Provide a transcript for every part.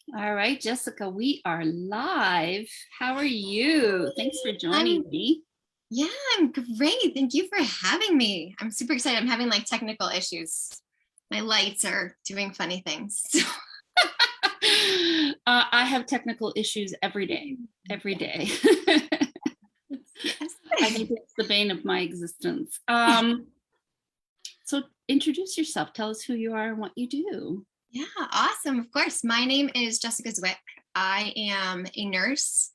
All right, Jessica, we are live. How are you? Thanks for joining I'm me. yeah, I'm great. Thank you for having me. I'm super excited. I'm having like technical issues. My lights are doing funny things. I have technical issues every day, every Yes. day. Yes. I think it's the bane of my existence. So introduce yourself. Tell us who you are and what you do. Yeah, awesome. Of course. My name is Jessica Zuik. I am a nurse,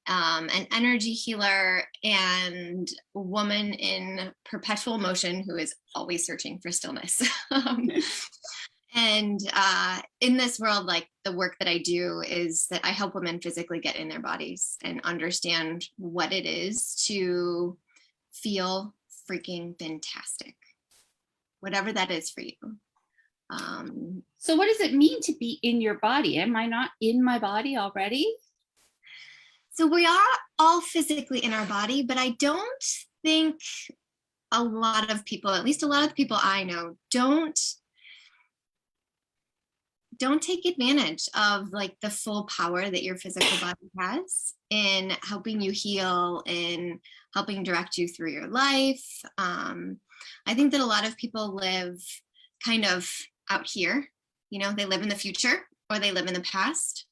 an energy healer, and a woman in perpetual motion who is always searching for stillness. And in this world, like the work that I do is that I help women physically get in their bodies and understand what it is to feel freaking fantastic, whatever that is for you. So what does it mean to be in your body? Am I not in my body already? So we are all physically in our body, but I don't think a lot of people, at least a lot of the people I know, don't take advantage of like the full power that your physical body has in helping you heal, in helping direct you through your life. I think that a lot of people live kind of out here, they live in the future or they live in the past,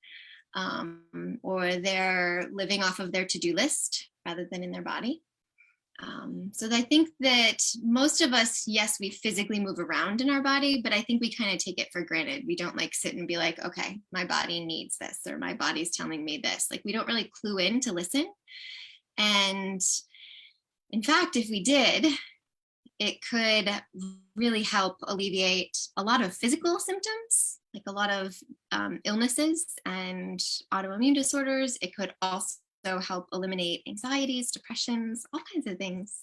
or they're living off of their to-do list rather than in their body. So I think that most of us, yes, we physically move around in our body, but I think we kind of take it for granted. We don't like sit and be like, okay, my body needs this, or my body's telling me this. Like we don't really clue in to listen. And in fact, if we did, it could really help alleviate a lot of physical symptoms, like a lot of illnesses and autoimmune disorders. It could also help eliminate anxieties, depressions, all kinds of things.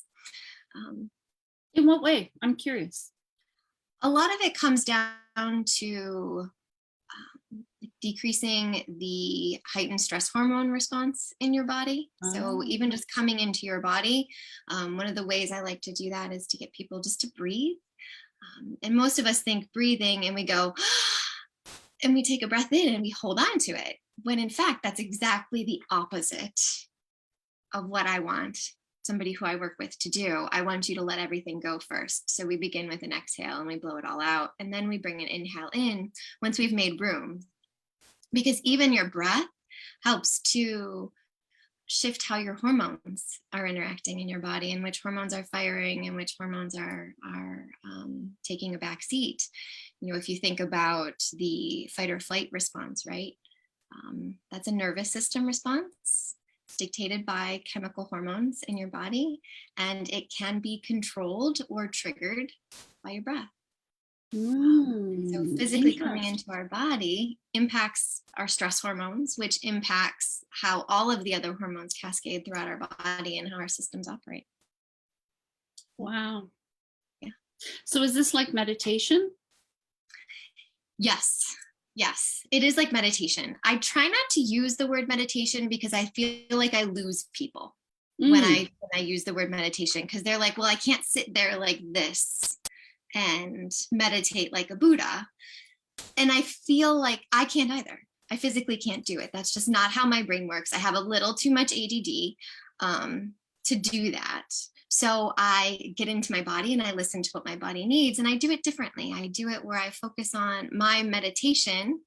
In what way? I'm curious. A lot of it comes down to decreasing the heightened stress hormone response in your body. So even just coming into your body, one of the ways I like to do that is to get people just to breathe. And most of us think breathing and we go, and we take a breath in and we hold on to it, when in fact, that's exactly the opposite of what I want somebody who I work with to do. I want you to let everything go first. So we begin with an exhale and we blow it all out. And then we bring an inhale in once we've made room. Because even your breath helps to shift how your hormones are interacting in your body and which hormones are firing and which hormones are taking a back seat. If you think about the fight or flight response, right? That's a nervous system response. It's dictated by chemical hormones in your body, and it can be controlled or triggered by your breath. So physically coming into our body impacts our stress hormones, which impacts how all of the other hormones cascade throughout our body and how our systems operate. Wow. Yeah. So is this like meditation? Yes. Yes, it is like meditation. I try not to use the word meditation because I feel like I lose people when I use the word meditation, because they're like, well, I can't sit there like this and meditate like a Buddha. And I feel like I can't either. I physically can't do it. That's just not how my brain works. I have a little too much ADD to do that. So I get into my body and I listen to what my body needs, and I do it differently. I do it where I focus on my meditation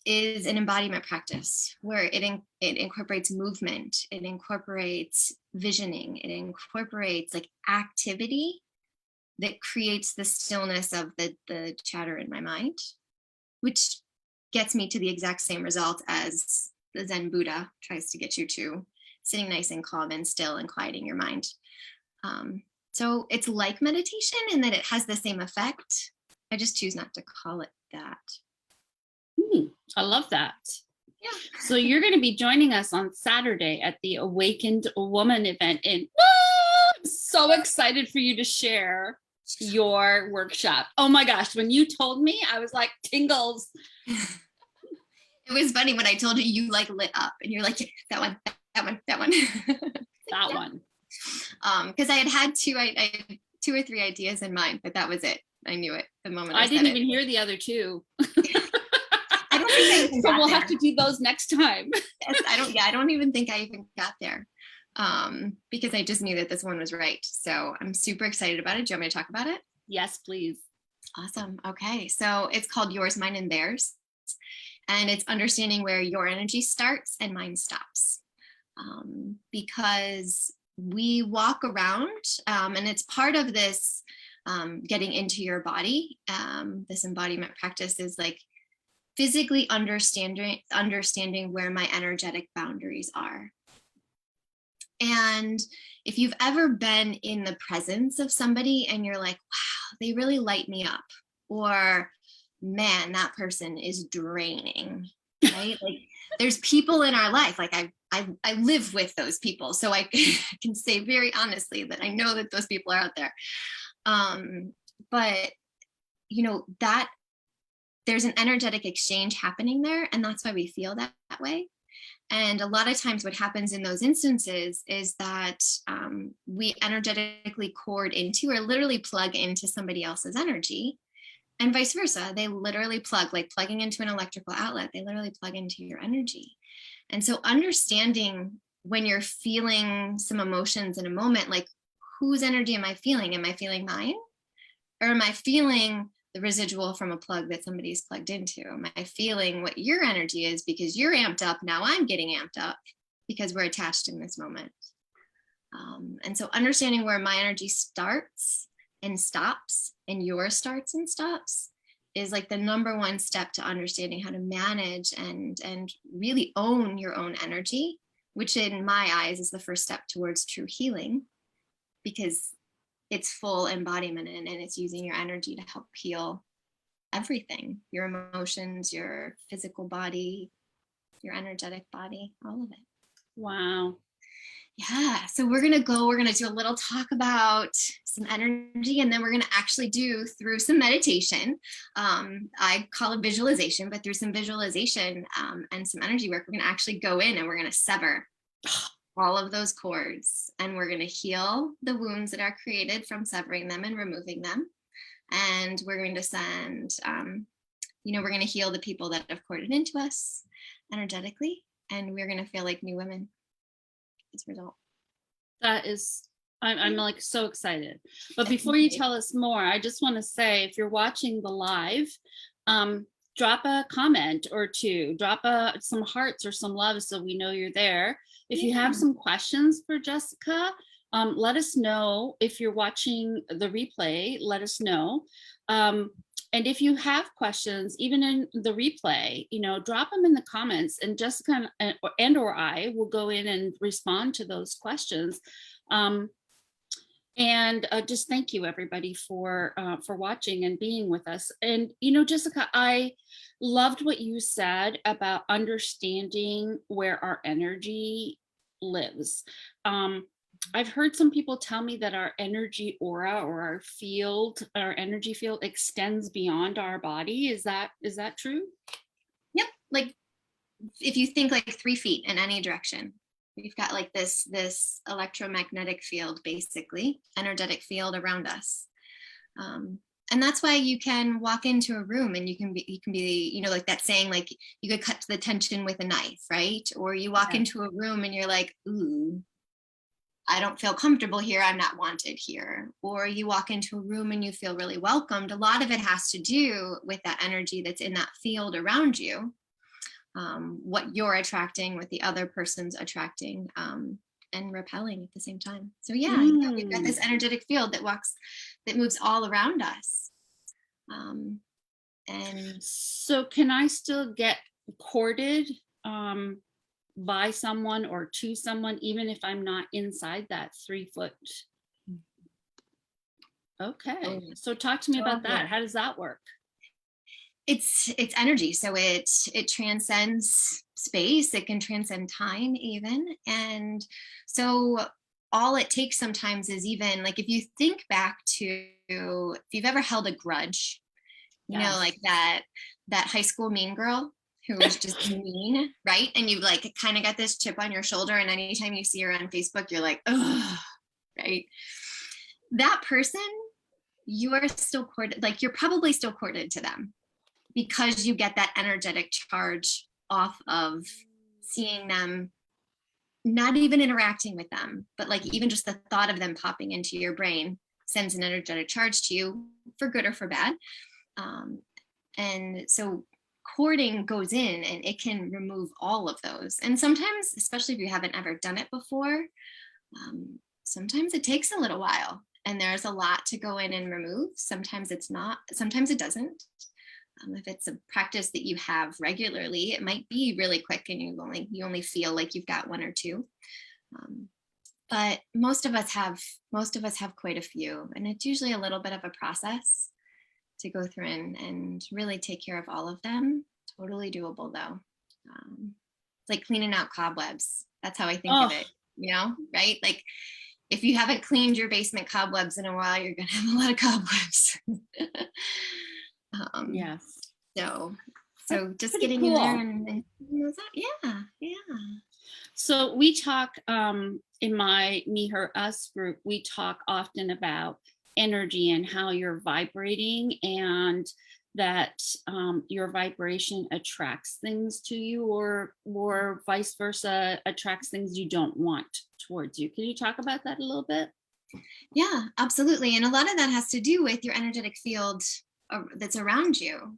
is an embodiment practice where it incorporates movement, it incorporates visioning, it incorporates like activity that creates the stillness of the chatter in my mind, which gets me to the exact same result as the Zen Buddha tries to get you to, sitting nice and calm and still and quieting your mind. So it's like meditation in that it has the same effect. I just choose not to call it that. I love that. Yeah. So you're going to be joining us on Saturday at the Awakened Woman event in, I'm so excited for you to share your workshop. Oh my gosh, when you told me, I was like tingles. It was funny when I told you, you like lit up and you're like, that one. That one. Because I had two or three ideas in mind, but that was it. I knew it the moment I didn't even it. hear the other two. I don't So we'll have to do those next time. Yes, I don't even think I even got there. Because I just knew that this one was right. So I'm super excited about it. Do you want me to talk about it? Yes, please. Awesome. Okay. So it's called Yours, Mine, and Theirs. And it's understanding where your energy starts and mine stops. Because we walk around, and it's part of this getting into your body. This embodiment practice is like physically understanding where my energetic boundaries are. And if you've ever been in the presence of somebody and you're like, wow, they really light me up, or man, that person is draining, right? Like there's people in our life, like I live with those people. So I can say very honestly that I know that those people are out there. But you know, that there's an energetic exchange happening there. And that's why we feel that way. And a lot of times what happens in those instances is that we energetically cord into or literally plug into somebody else's energy, and vice versa. They literally plug, like plugging into an electrical outlet, they literally plug into your energy. And so understanding when you're feeling some emotions in a moment, like whose energy am I feeling? Am I feeling mine? Or am I feeling the residual from a plug that somebody's plugged into? Am I feeling what your energy is because you're amped up? Now I'm getting amped up because we're attached in this moment. And so understanding where my energy starts and stops and yours starts and stops is like the number one step to understanding how to manage and really own your own energy, which in my eyes is the first step towards true healing, because it's full embodiment and it's using your energy to help heal everything, your emotions, your physical body, your energetic body, all of it. Wow. Yeah, so we're gonna do a little talk about some energy, and then we're gonna actually do through some meditation. I call it visualization, but through some visualization and some energy work, we're gonna actually go in and we're gonna sever all of those cords, and we're going to heal the wounds that are created from severing them and removing them. And we're going to send, we're going to heal the people that have corded into us energetically, and we're going to feel like new women as a result. That is, I'm like so excited. But before you tell us more, I just want to say, if you're watching the live, drop a comment or two, drop some hearts or some love so we know you're there. If you have some questions for Jessica, let us know. If you're watching the replay, let us know. And if you have questions, even in the replay, drop them in the comments, and Jessica and or I will go in and respond to those questions. And just thank you, everybody, for watching and being with us. And, Jessica, I loved what you said about understanding where our energy lives. I've heard some people tell me that our energy aura or our energy field extends beyond our body. Is that true? Yep. Like if you think like 3 feet in any direction, we've got like this electromagnetic field, basically energetic field around us. And that's why you can walk into a room and you can be, like that saying, like you could cut to the tension with a knife, right? Or you walk into a room and you're like, ooh, I don't feel comfortable here. I'm not wanted here. Or you walk into a room and you feel really welcomed. A lot of it has to do with that energy that's in that field around you. What you're attracting, what the other person's attracting, and repelling at the same time. So yeah, we've got this energetic field that moves all around us. And so can I still get corded by someone or to someone, even if I'm not inside that 3 foot? Okay. So talk to me about that. How does that work? It's energy, so it transcends space, it can transcend time even. And so all it takes sometimes is, even like if you think back to, if you've ever held a grudge, like that high school mean girl who was just mean, right? And you like kind of got this chip on your shoulder, and anytime you see her on Facebook, you're like, oh, right? That person, you are still corded, like you're probably still corded to them. because you get that energetic charge off of seeing them, not even interacting with them, but like even just the thought of them popping into your brain sends an energetic charge to you, for good or for bad. And so cording goes in and it can remove all of those. And sometimes, especially if you haven't ever done it before, sometimes it takes a little while and there's a lot to go in and remove. Sometimes it's not, sometimes it doesn't. If it's a practice that you have regularly, it might be really quick and you only feel like you've got one or two. But most of us have quite a few, and it's usually a little bit of a process to go through and really take care of all of them. Totally doable though. It's like cleaning out cobwebs. That's how I think of it, right? Like if you haven't cleaned your basement cobwebs in a while, you're gonna have a lot of cobwebs. Yes. So That's just pretty getting cool. in there and yeah. So we talk in my Me, Her, Us group, we talk often about energy and how you're vibrating, and that your vibration attracts things to you, or vice versa, attracts things you don't want towards you. Can you talk about that a little bit? Yeah, absolutely. And a lot of that has to do with your energetic field that's around you.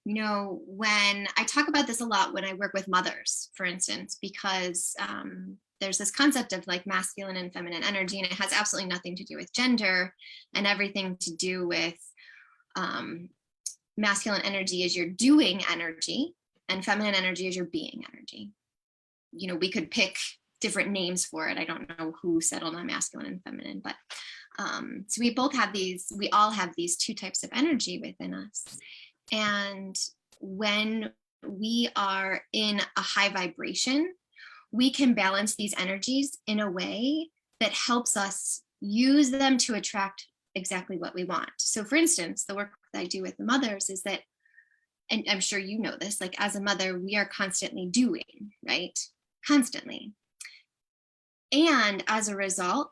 When I talk about this a lot when I work with mothers, for instance, because there's this concept of like masculine and feminine energy, and it has absolutely nothing to do with gender and everything to do with masculine energy is your doing energy and feminine energy is your being energy. We could pick different names for it. I don't know who settled on masculine and feminine, but so we all have these two types of energy within us. And when we are in a high vibration, we can balance these energies in a way that helps us use them to attract exactly what we want. So for instance, the work that I do with the mothers is that, and I'm sure you know this, like as a mother, we are constantly doing, right? Constantly. And as a result,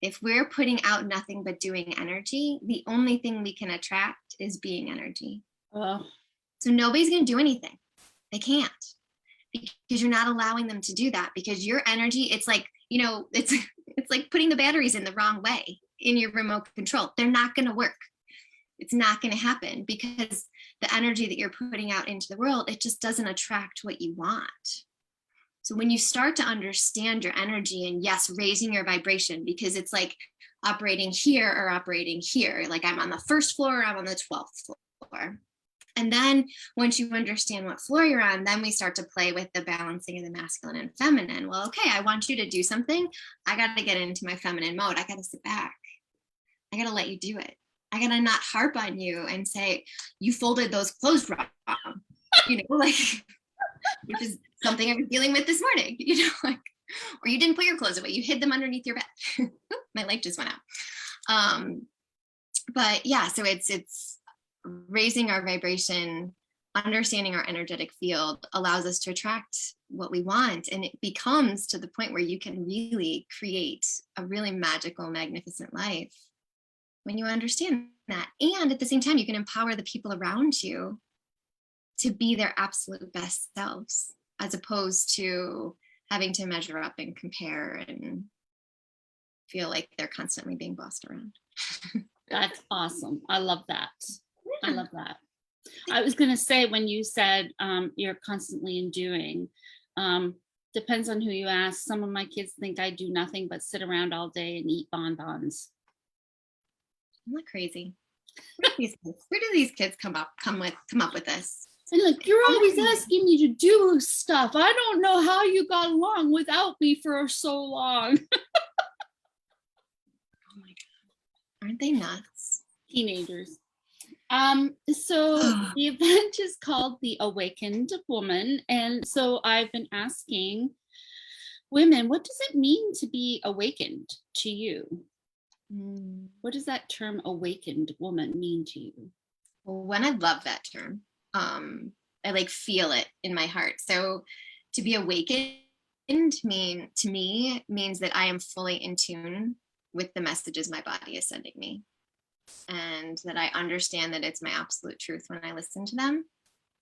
if we're putting out nothing but doing energy, the only thing we can attract is being energy. So nobody's going to do anything. They can't, because you're not allowing them to do that, because your energy, it's like, it's like putting the batteries in the wrong way in your remote control. They're not going to work. It's not going to happen because the energy that you're putting out into the world, it just doesn't attract what you want. So when you start to understand your energy and yes, raising your vibration, because it's like operating here or operating here, like I'm on the first floor, or I'm on the 12th floor. And then once you understand what floor you're on, then we start to play with the balancing of the masculine and feminine. Well, okay, I want you to do something. I got to get into my feminine mode. I got to sit back. I got to let you do it. I got to not harp on you and say, you folded those clothes wrong, which is something I was dealing with this morning, or you didn't put your clothes away. You hid them underneath your bed. My light just went out. But yeah, so it's raising our vibration, understanding our energetic field allows us to attract what we want. And it becomes to the point where you can really create a really magical, magnificent life when you understand that. And at the same time, you can empower the people around you to be their absolute best selves, as opposed to having to measure up and compare and feel like they're constantly being bossed around. That's awesome. I love that. I love that. I was going to say, when you said you're constantly in doing, depends on who you ask. Some of my kids think I do nothing but sit around all day and eat bonbons. I'm not crazy. Where do these kids come up with this? And like, you're always asking me to do stuff. I don't know how you got along without me for so long. Oh my God. Aren't they nuts? Teenagers. So the event is called The Awakened Woman. And so I've been asking women, what does it mean to be awakened to you? What does that term awakened woman mean to you? Well, when I love that term, I like feel it in my heart. So to be awakened to me means that I am fully in tune with the messages my body is sending me. and that I understand that it's my absolute truth when I listen to them,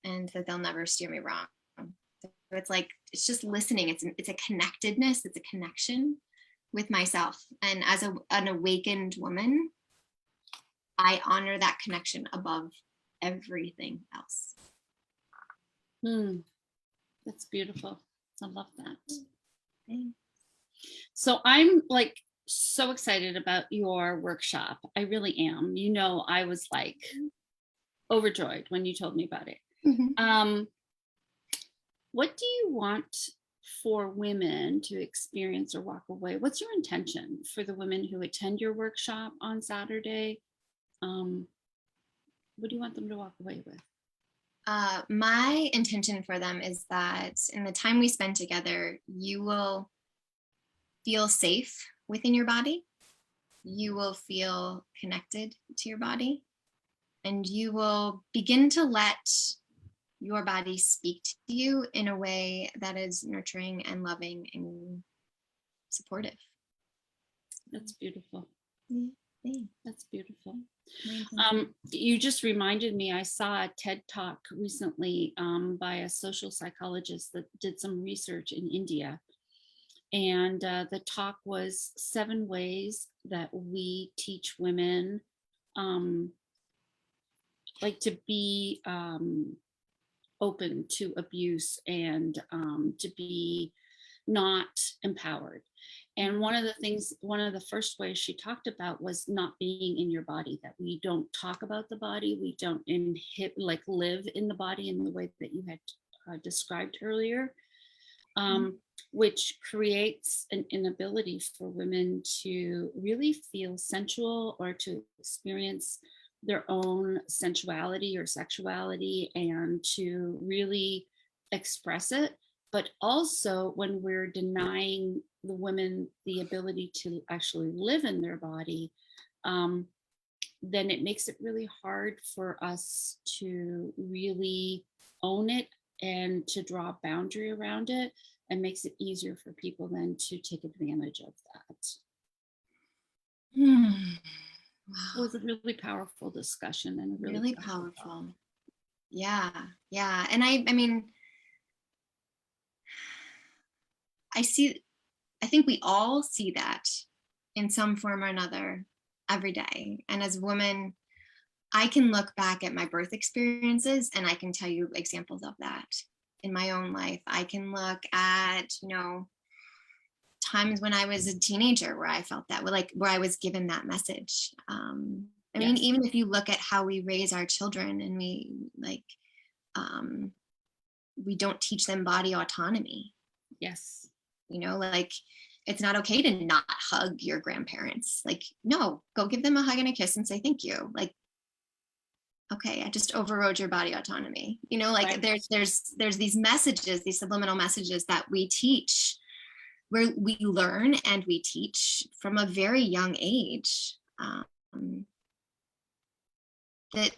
and that they'll never steer me wrong. So it's like, it's just listening. It's a connectedness. It's a connection with myself. And as an awakened woman, I honor that connection above everything else. That's beautiful. I love that. Thanks. So I'm like so excited about your workshop. I really am. You know, I was like overjoyed when you told me about it. What do you want for women to experience or walk away? What's your intention for the women who attend your workshop on Saturday? What do you want them to walk away with? My intention for them is that in the time we spend together, you will feel safe within your body. You will feel connected to your body, and you will begin to let your body speak to you in a way that is nurturing and loving and supportive. That's beautiful. Yeah. That's beautiful. You just reminded me, I saw a TED talk recently by a social psychologist that did some research in India. And the talk was 7 ways that we teach women like to be open to abuse and to be not empowered. And one of the first ways she talked about was not being in your body, that we don't talk about the body, we don't live in the body in the way that you had described earlier, which creates an inability for women to really feel sensual or to experience their own sensuality or sexuality and to really express it. But also when we're denying the women the ability to actually live in their body, then it makes it really hard for us to really own it and to draw a boundary around it, and makes it easier for people then to take advantage of that. Wow. It was a really powerful discussion and a really powerful. Yeah. And I mean, I think we all see that in some form or another every day. And as a woman, I can look back at my birth experiences and I can tell you examples of that in my own life. I can look at, times when I was a teenager where I felt that, where I was given that message. I mean, even if you look at how we raise our children and we don't teach them body autonomy. Yes. It's not okay to not hug your grandparents. No, go give them a hug and a kiss and say thank you. Okay, I just overrode your body autonomy. Right. There's these messages, these subliminal messages that we teach, where we learn and we teach from a very young age, that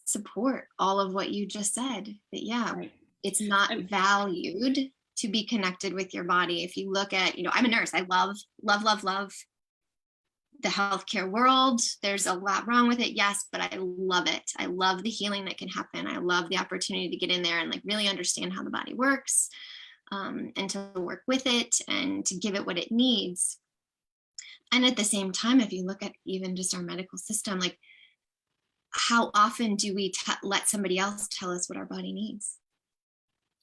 support all of what you just said. That right. It's not valued to be connected with your body. If you look at, I'm a nurse. I love the healthcare world. There's a lot wrong with it, yes, but I love it. I love the healing that can happen. I love the opportunity to get in there and really understand how the body works, and to work with it and to give it what it needs. And at the same time, if you look at even just our medical system, how often do we let somebody else tell us what our body needs?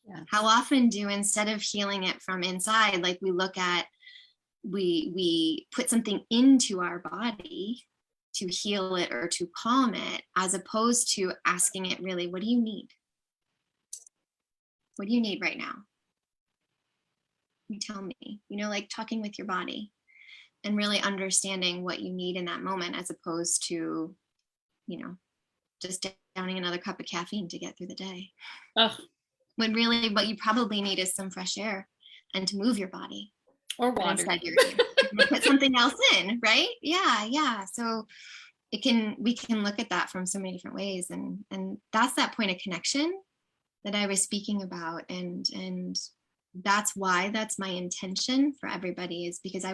Yes. How often instead of healing it from inside, we look at, we put something into our body to heal it or to calm it, as opposed to asking it really, what do you need? What do you need right now? You tell me, talking with your body and really understanding what you need in that moment, as opposed to, just downing another cup of caffeine to get through the day. Oh. When really what you probably need is some fresh air and to move your body. Or water. Instead you're put something else in, right? Yeah. So we can look at that from so many different ways. And that's that point of connection that I was speaking about. And that's why that's my intention for everybody, is because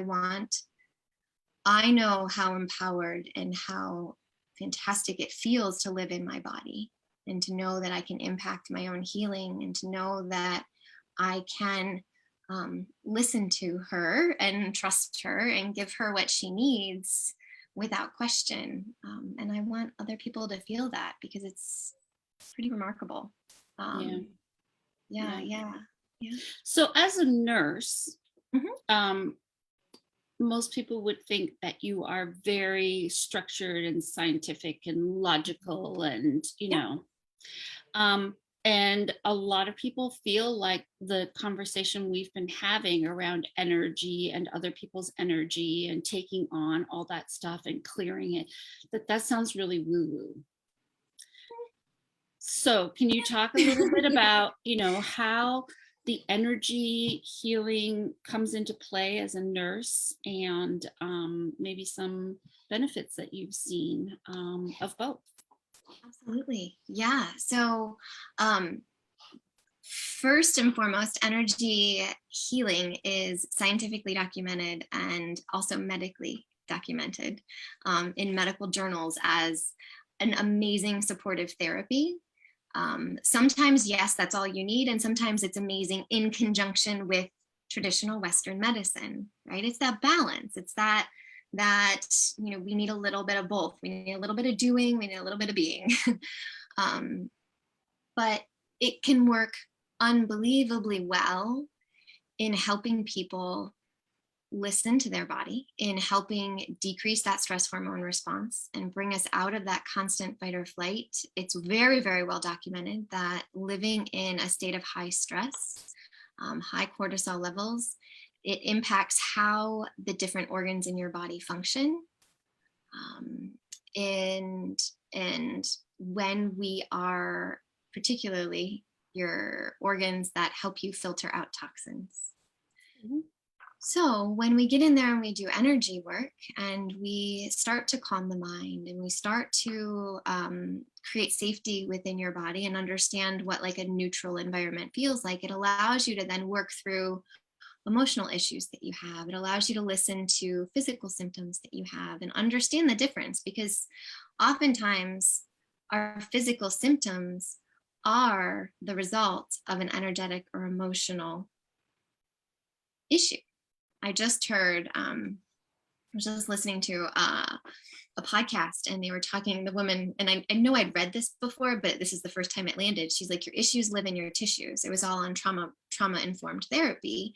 I know how empowered and how fantastic it feels to live in my body, and to know that I can impact my own healing, and to know that I can listen to her and trust her and give her what she needs without question. And I want other people to feel that, because it's pretty remarkable. Yeah. So as a nurse, Mhm. Most people would think that you are very structured and scientific and logical, and and a lot of people feel like the conversation we've been having around energy and other people's energy and taking on all that stuff and clearing it, that sounds really woo-woo. So can you talk a little bit about, how the energy healing comes into play as a nurse, and maybe some benefits that you've seen of both? Absolutely. Yeah. So, first and foremost, energy healing is scientifically documented and also medically documented in medical journals as an amazing supportive therapy. Sometimes, yes, that's all you need. And sometimes it's amazing in conjunction with traditional Western medicine, right? It's that balance. It's that we need a little bit of both. We need a little bit of doing, we need a little bit of being. But it can work unbelievably well in helping people listen to their body, in helping decrease that stress hormone response and bring us out of that constant fight or flight. It's very, very well documented that living in a state of high stress, high cortisol levels, it impacts how the different organs in your body function. And when we are, particularly your organs that help you filter out toxins. Mm-hmm. So when we get in there and we do energy work and we start to calm the mind and we start to create safety within your body and understand what like a neutral environment feels like, it allows you to then work through emotional issues that you have. It allows you to listen to physical symptoms that you have and understand the difference, because oftentimes our physical symptoms are the result of an energetic or emotional issue. I just heard, I was just listening to a podcast, and they were talking, the woman, and I know I'd read this before, but this is the first time it landed. She's like, your issues live in your tissues. It was all on trauma-informed therapy,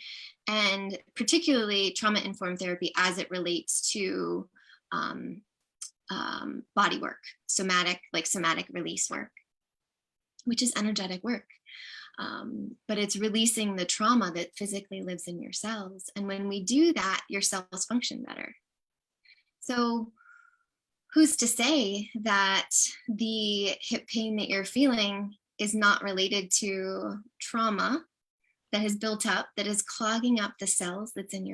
and particularly trauma-informed therapy as it relates to body work, somatic release work, which is energetic work. But it's releasing the trauma that physically lives in your cells. And when we do that, your cells function better. So who's to say that the hip pain that you're feeling is not related to trauma that has built up, that is clogging up the cells that's in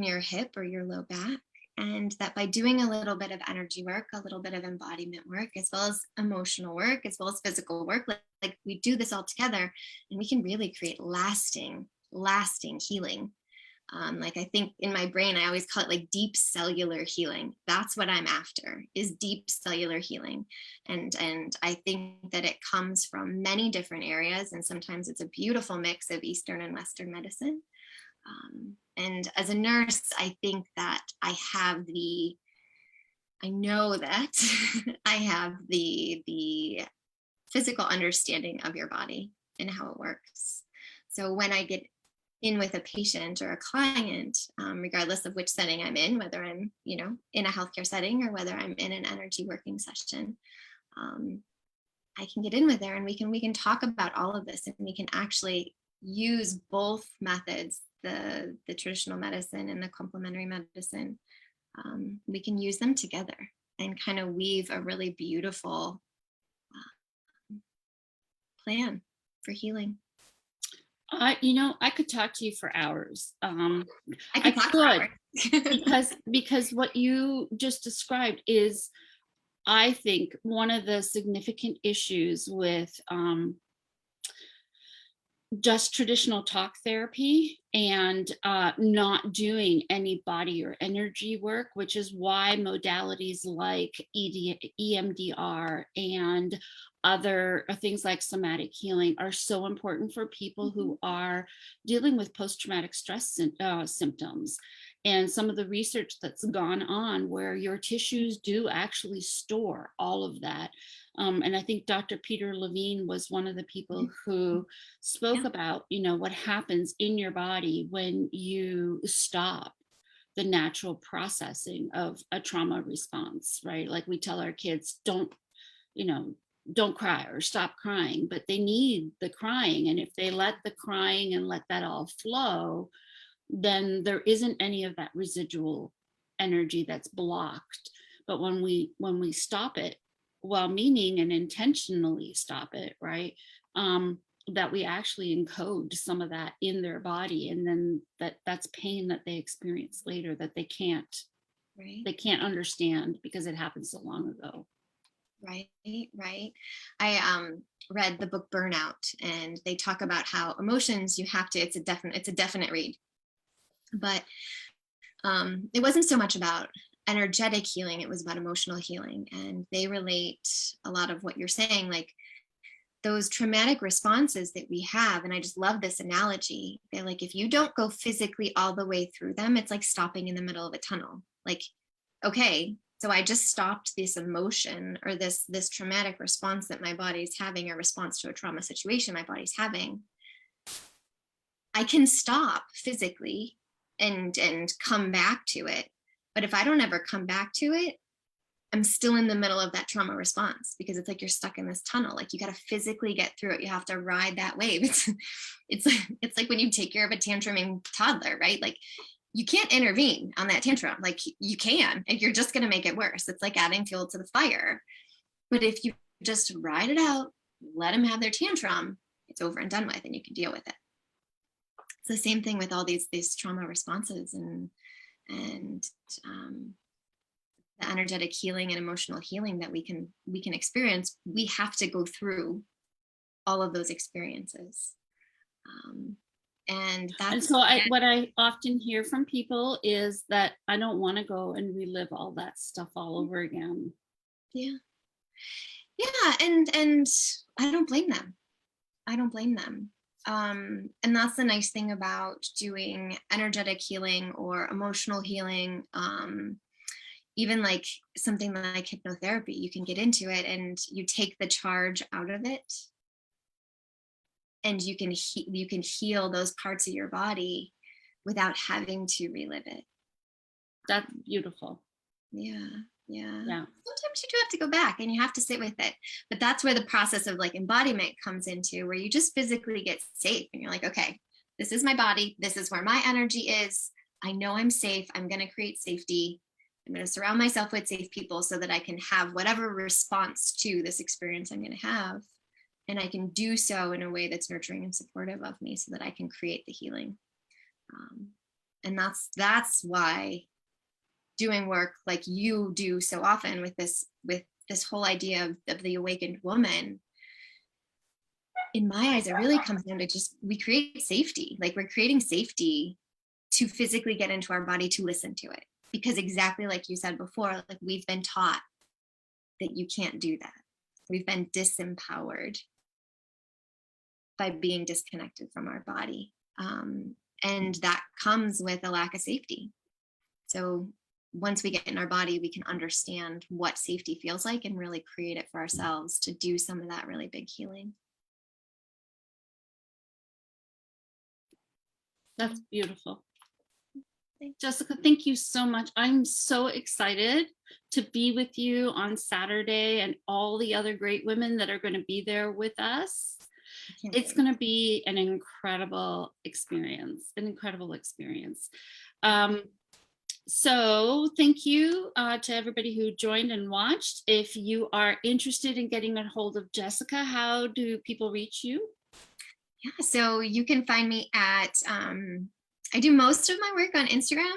your hip or your low back? And that by doing a little bit of energy work, a little bit of embodiment work, as well as emotional work, as well as physical work, like we do this all together, and we can really create lasting healing. Like I think in my brain, I always call it like deep cellular healing. That's what I'm after, is deep cellular healing. And I think that it comes from many different areas. And sometimes it's a beautiful mix of Eastern and Western medicine. And as a nurse, I think that I know that I have the physical understanding of your body and how it works. So when I get in with a patient or a client, regardless of which setting I'm in, whether I'm, in a healthcare setting or whether I'm in an energy working session, I can get in with there and we can talk about all of this, and we can actually use both methods, the traditional medicine and the complementary medicine. We can use them together and kind of weave a really beautiful plan for healing. I could talk to you for hours. I could because what you just described is, I think, one of the significant issues with just traditional talk therapy and not doing any body or energy work, which is why modalities like EMDR and other things like somatic healing are so important for people who are dealing with post-traumatic stress symptoms. And some of the research that's gone on where your tissues do actually store all of that. And I think Dr. Peter Levine was one of the people who spoke about, what happens in your body when you stop the natural processing of a trauma response, right? Like we tell our kids, don't cry or stop crying, but they need the crying. And if they let the crying and let that all flow, then there isn't any of that residual energy that's blocked. But when we stop it, well meaning and intentionally stop it, right, that we actually encode some of that in their body, and then that's pain that they experience later that they can't understand because it happened so long ago. Right. I read the book Burnout, and they talk about how emotions, you have to, it's a definite read, but it wasn't so much about energetic healing, it was about emotional healing. And they relate a lot of what you're saying, like those traumatic responses that we have. And I just love this analogy. They're like, if you don't go physically all the way through them, it's like stopping in the middle of a tunnel. Like, okay, so I just stopped this emotion or this traumatic response that my body's having, a response to a trauma situation my body's having. I can stop physically and come back to it. But if I don't ever come back to it, I'm still in the middle of that trauma response, because it's like you're stuck in this tunnel. Like you got to physically get through it. You have to ride that wave. It's like when you take care of a tantruming toddler, right? Like you can't intervene on that tantrum. Like you can, and you're just going to make it worse. It's like adding fuel to the fire. But if you just ride it out, let them have their tantrum, it's over and done with, and you can deal with it. It's the same thing with all these trauma responses and the energetic healing and emotional healing that we can experience. We have to go through all of those experiences. And so what I often hear from people is that I don't want to go and relive all that stuff all over again. Yeah. And I don't blame them. And that's the nice thing about doing energetic healing or emotional healing. Even like something like hypnotherapy, you can get into it and you take the charge out of it, and you can heal those parts of your body without having to relive it. That's beautiful. Yeah. Sometimes you do have to go back and you have to sit with it, but that's where the process of like embodiment comes into, where you just physically get safe and you're like, okay, this is my body, this is where my energy is, I know I'm safe, I'm going to create safety, I'm going to surround myself with safe people so that I can have whatever response to this experience I'm going to have. And I can do so in a way that's nurturing and supportive of me so that I can create the healing. And that's why doing work like you do so often with this whole idea of the awakened woman, in my eyes, it really comes down to just, we create safety. Like we're creating safety to physically get into our body, to listen to it. Because exactly like you said before, like we've been taught that you can't do that. We've been disempowered by being disconnected from our body. And that comes with a lack of safety. So once we get in our body, we can understand what safety feels like and really create it for ourselves to do some of that really big healing. That's beautiful. Jessica, thank you so much. I'm so excited to be with you on Saturday and all the other great women that are going to be there with us. It's going to be an incredible experience, So thank you to everybody who joined and watched. If you are interested in getting a hold of Jessica, how do people reach you? Yeah, so you can find me at, I do most of my work on Instagram.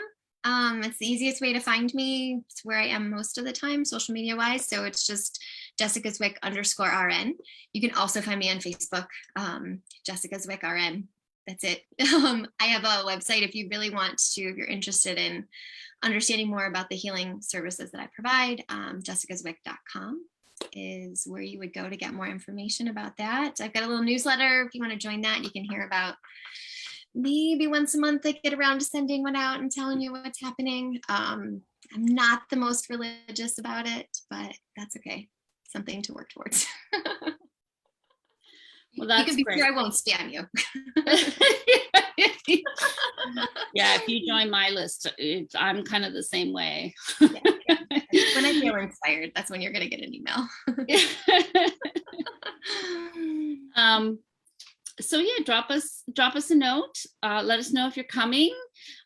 It's the easiest way to find me. It's where I am most of the time, social media wise. So it's just Jessica Zuik _RN. You can also find me on Facebook, Jessica Zuik RN. That's it. I have a website if you really want to, if you're interested in understanding more about the healing services that I provide. jessicazwick.com is where you would go to get more information about that. I've got a little newsletter. If you want to join that, you can hear about, maybe once a month I get around to sending one out and telling you what's happening. I'm not the most religious about it, but that's okay. Something to work towards. Well, that's you can be great. sure I won't spam you. Yeah, if you join my list, I'm kind of the same way. Yeah. When I feel inspired, that's when you're going to get an email. So yeah, drop us a note. Let us know if you're coming.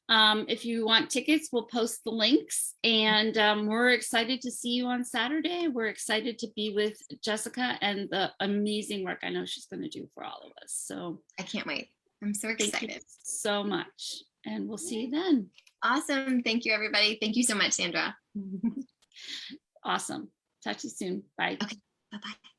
If you want tickets, we'll post the links, and we're excited to see you on Saturday. We're excited to be with Jessica and the amazing work I know she's going to do for all of us. So I can't wait. I'm so excited. Thank you so much, and we'll see you then. Awesome. Thank you, everybody. Thank you so much, Sandra. Awesome. Talk to you soon. Bye. Okay. Bye-bye.